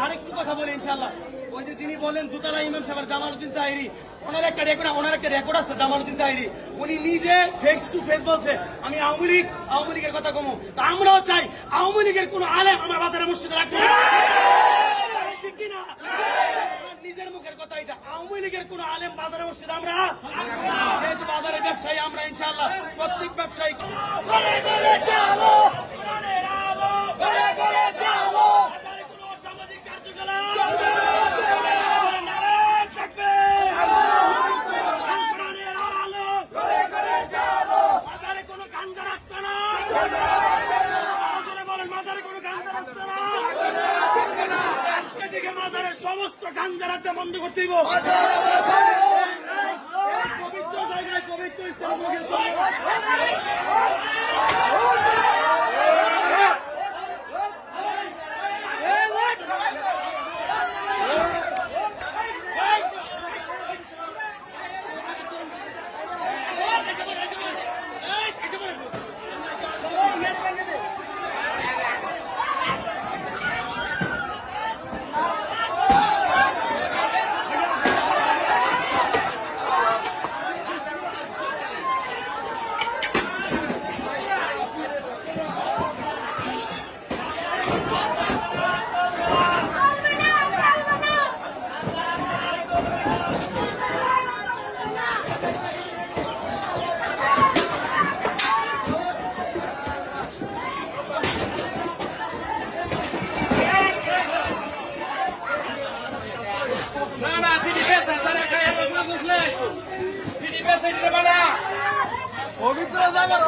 আরেকটু কথা বলি ইনশাআল্লাহ। ওই যে যিনি বলেন দুতলা ইমাম সাহেব জামালউদ্দিন তাহিরি, ওনার একটা রেকর্ড আছে জামালউদ্দিন তাহিরি, উনি নিজে ফেস টু ফেস বলছে আমি আওয়ামী লীগের কথা কমু। তা আমরাও চাই আওয়ামী লীগের কোন আলেম আমার বাজারে মসজিদে রাখতে ঠিক কিনা? নিজের মুখের কথা এটা, আওয়ামী লীগের কোন আলেম বাজারে মসজিদ আমরা যেহেতু বাজারের ব্যবসায়ী আমরা ইনশাআল্লাহ প্রত্যেক ব্যবসায়ী অসামাজিক সমস্ত গাঞ্জারাতে বন্ধ করতে দিব। পবিত্র জায়গায় পবিত্র স্থানে পবিত্র জায়গার